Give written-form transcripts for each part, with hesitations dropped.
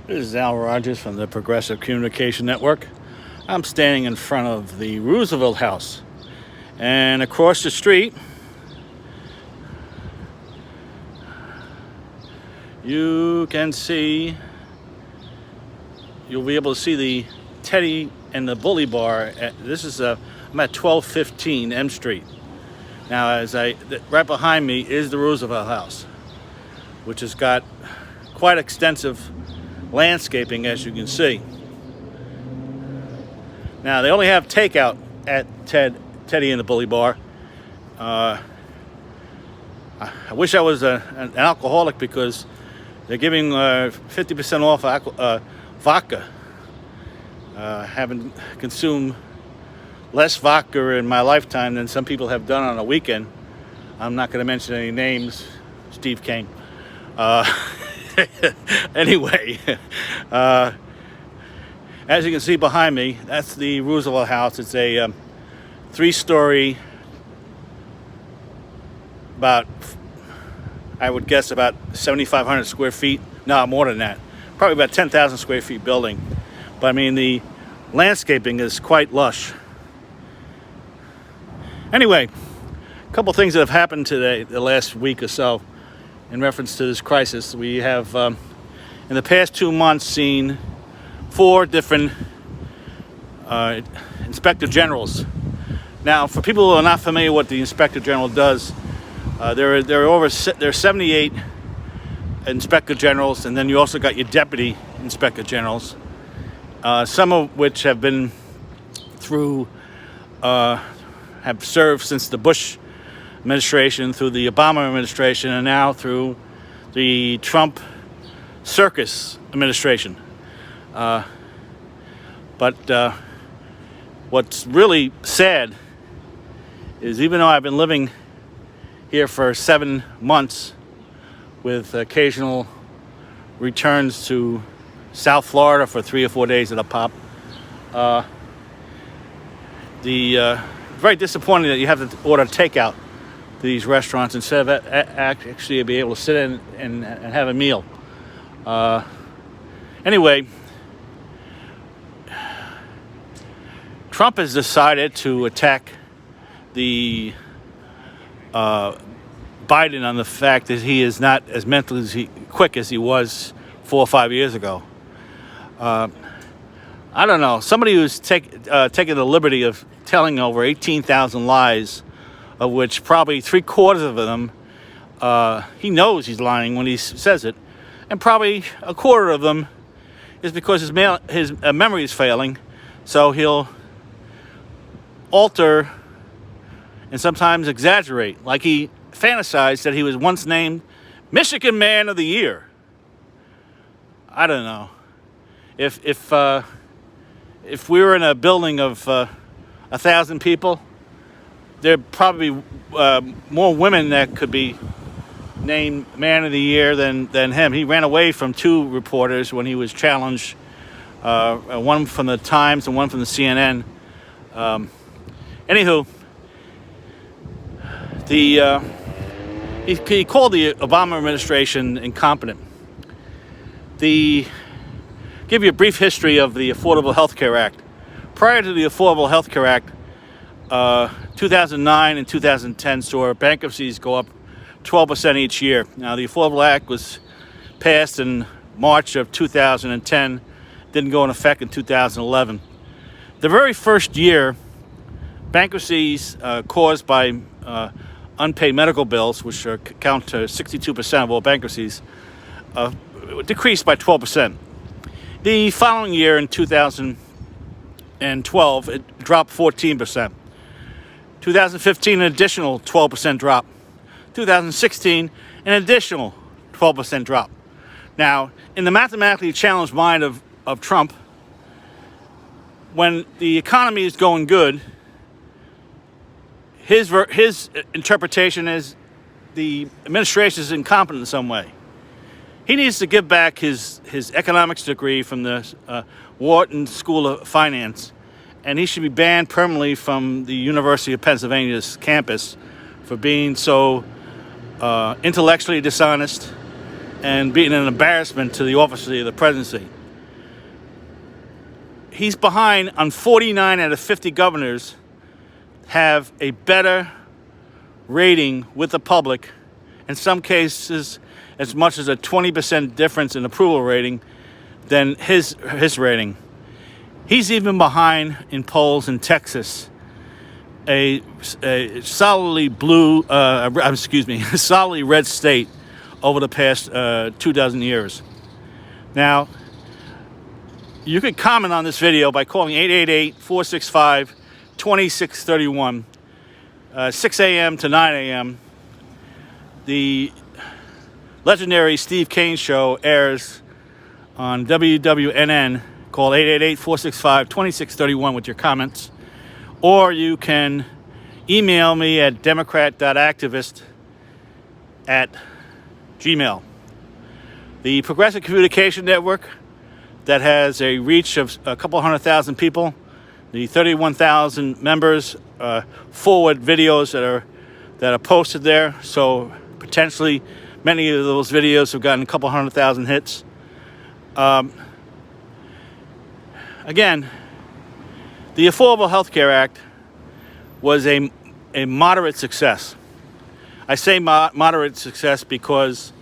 This is Al Rogers from the Progressive Communication Network. I'm standing in front of the Roosevelt House. And across the street, you'll be able to see the Teddy and the Bully Bar. I'm at 1215 M Street. Now, right behind me is the Roosevelt House, which has got quite extensive landscaping, as you can see. Now, they only have takeout at Teddy and the Bully Bar. I wish I was an alcoholic, because they're giving 50% off vodka. Haven't consumed less vodka in my lifetime than some people have done on a weekend. I'm not going to mention any names. Steve Kane. Anyway, as you can see behind me, that's the Roosevelt House. It's a 3-story, I would guess about 7,500 square feet. No, more than that. Probably about 10,000 square feet building. But I mean, the landscaping is quite lush. Anyway, a couple things that have happened today, the last week or so, in reference to this crisis. We have, in the past 2 months, seen 4 different inspector generals. Now, for people who are not familiar with what the inspector general does, there are 78 inspector generals, and then you also got your deputy inspector generals, some of which have been have served since the Bush administration, through the Obama administration, and now through the Trump circus administration. But what's really sad is, even though I've been living here for 7 months, with occasional returns to South Florida for 3 or 4 days at a pop, very disappointing that you have to order takeout to these restaurants instead of actually be able to sit in and have a meal. Anyway, Trump has decided to attack the Biden on the fact that he is not as mentally quick as he was 4 or 5 years ago. I don't know. Somebody who's taking the liberty of telling over 18,000 lies, of which probably 3/4 of them he knows he's lying when he says it, and probably 1/4 of them is because his memory is failing, so he'll alter and sometimes exaggerate. Like, he fantasized that he was once named Michigan Man of the Year. I don't know. If we were in a building of 1,000 people, there'd probably be more women that could be named Man of the Year than him. He ran away from 2 reporters when he was challenged, one from the Times and one from the CNN. Anywho, he called the Obama administration incompetent. Give you a brief history of the Affordable Health Care Act. Prior to the Affordable Health Care Act, 2009 and 2010 saw bankruptcies go up 12% each year. Now, the Affordable Act was passed in March of 2010, didn't go in effect in 2011. The very first year, bankruptcies caused by unpaid medical bills, which account to 62% of all bankruptcies, decreased by 12%. The following year, in 2012, it dropped 14%. 2015, an additional 12% drop. 2016, an additional 12% drop. Now, in the mathematically challenged mind of Trump, when the economy is going good, his interpretation is the administration is incompetent in some way. He needs to give back his economics degree from the Wharton School of Finance, and he should be banned permanently from the University of Pennsylvania's campus for being so intellectually dishonest and being an embarrassment to the office of the presidency. He's behind on 49 out of 50 governors have a better rating with the public, in some cases as much as a 20% difference in approval rating than his rating. He's even behind in polls in Texas, a solidly solidly red state over the past 24 years. Now, you can comment on this video by calling 888-465-2631, 6 a.m. to 9 a.m. The legendary Steve Kane show airs on WWNN. Call 888-465-2631 with your comments. Or you can email me at democrat.activist@gmail. The Progressive Communication Network, that has a reach of a couple 100,000 people, the 31,000 members, forward videos that are posted there. So potentially many of those videos have gotten a couple 100,000 hits. Again, the Affordable Health Care Act was a moderate success. I say moderate success because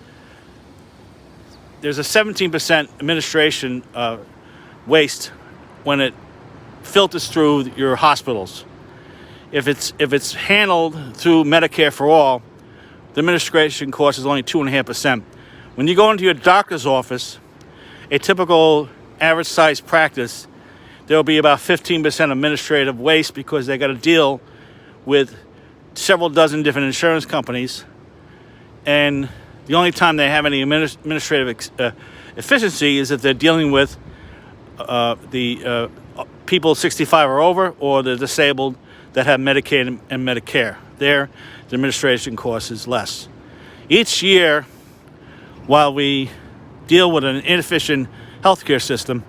there's a 17% administration waste when it filters through your hospitals. If it's handled through Medicare for all, the administration cost is only 2.5%. When you go into your doctor's office, a typical average size practice, there will be about 15% administrative waste because they got to deal with several dozen different insurance companies, and the only time they have any administrative efficiency is if they're dealing with the people 65 or over, or the disabled that have Medicaid and Medicare. There, the administration cost is less. Each year, while we deal with an inefficient healthcare system,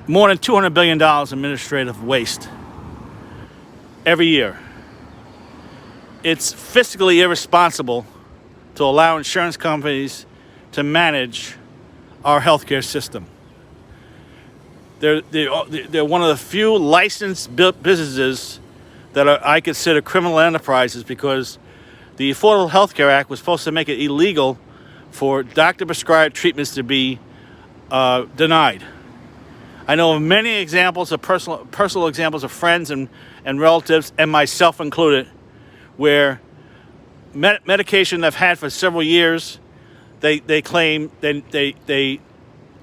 more than $200 billion administrative waste every year. It's fiscally irresponsible to allow insurance companies to manage our healthcare system. They're one of the few licensed businesses that I consider criminal enterprises, because the Affordable Health Care Act was supposed to make it illegal for doctor-prescribed treatments to be denied. I know of many examples of personal examples of friends and relatives, and myself included, where medication I've had for several years, they claim they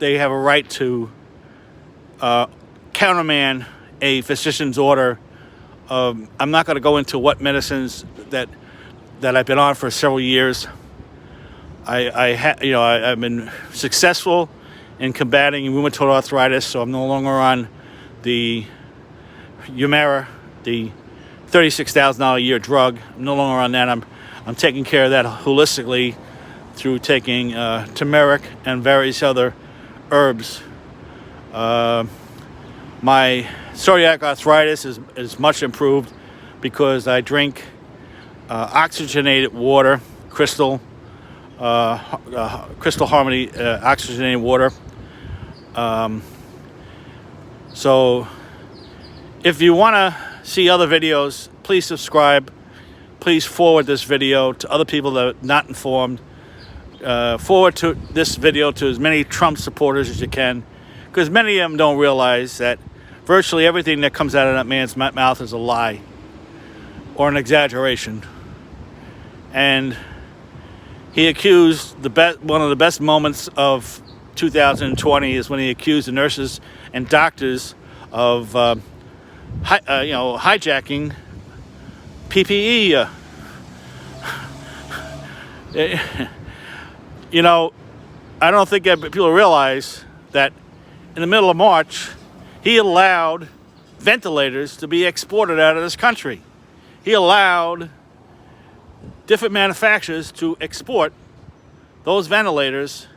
have a right to countermand a physician's order. I'm not going to go into what medicines that I've been on for several years. I've been successful in combating rheumatoid arthritis, so I'm no longer on the Humira, the $36,000 a year drug. I'm no longer on that. I'm taking care of that holistically through taking turmeric and various other herbs. My psoriatic arthritis is much improved because I drink oxygenated water, Crystal Harmony oxygenated water. So if you want to see other videos, please subscribe. Please forward this video to other people that are not informed. Forward to this video to as many Trump supporters as you can, because many of them don't realize that virtually everything that comes out of that man's mouth is a lie or an exaggeration. And he accused one of the best moments of 2020 is when he accused the nurses and doctors of hijacking PPE. I don't think that people realize that in the middle of March, he allowed ventilators to be exported out of this country. He allowed different manufacturers to export those ventilators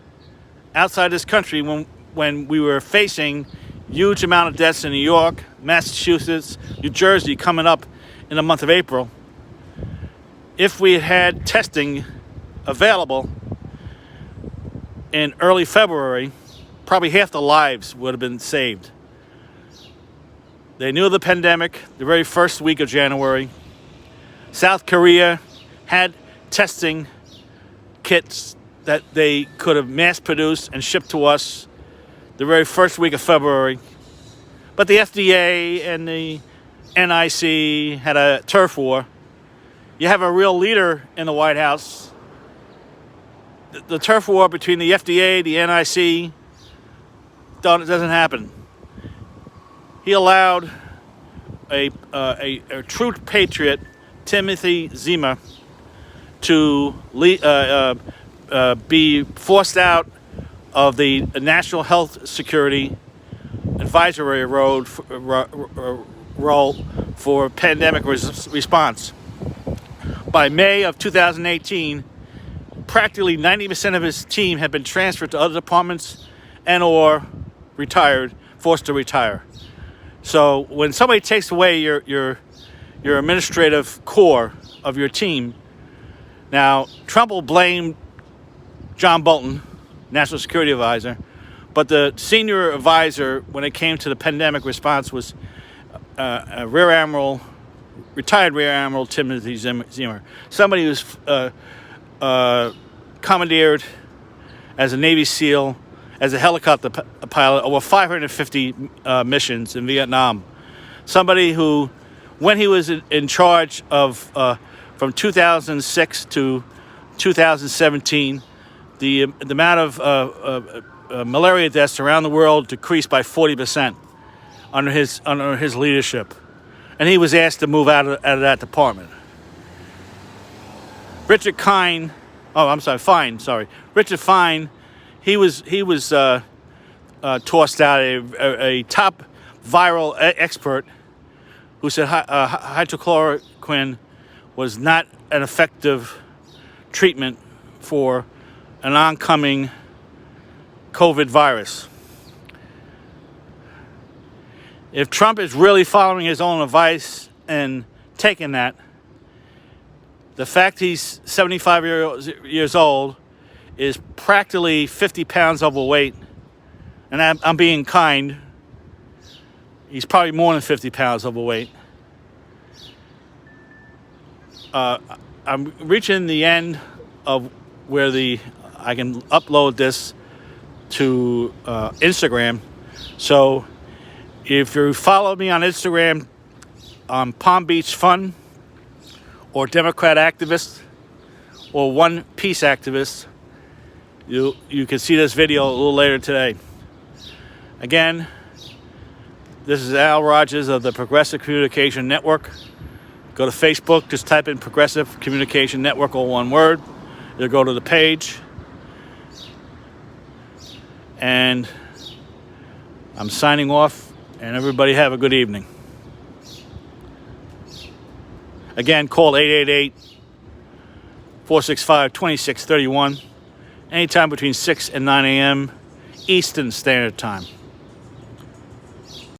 outside this country when we were facing huge amount of deaths in New York, Massachusetts, New Jersey coming up in the month of April. If we had testing available, in early February, probably half the lives would have been saved. They knew of the pandemic the very first week of January. South Korea had testing kits that they could have mass-produced and shipped to us the very first week of February. But the FDA and the NIC had a turf war. You have a real leader in the White House. The turf war between the FDA, the NIC, doesn't happen. He allowed a true patriot, Timothy Zima, to be forced out of the National Health Security Advisory role for pandemic response. By May of 2018, practically 90% of his team had been transferred to other departments and or forced to retire. So when somebody takes away your administrative core of your team, now Trump will blame John Bolton, National Security Advisor, but the senior advisor when it came to the pandemic response was retired Rear Admiral Timothy Zimmer, somebody who's commandeered as a Navy SEAL, as a helicopter pilot, over 550 missions in Vietnam. Somebody who, when he was in charge of, from 2006 to 2017, the amount of malaria deaths around the world decreased by 40% under his leadership. And he was asked to move out of that department. Richard Fine. Richard Fine, he was tossed out, a top viral expert who said hydrochloroquine was not an effective treatment for an oncoming COVID virus. If Trump is really following his own advice and taking that, the fact he's 75 years old is practically 50 pounds overweight, and I'm being kind. He's probably more than 50 pounds overweight. I'm reaching the end of where I can upload this to Instagram. So if you follow me on Instagram, Palm Beach Fun, or Democrat Activist, or One Peace Activist, you can see this video a little later today. Again, this is Al Rogers of the Progressive Communication Network. Go to Facebook, just type in Progressive Communication Network, all one word. You'll go to the page. And I'm signing off, and everybody have a good evening. Again, call 888-465-2631, anytime between 6 and 9 a.m. Eastern Standard Time.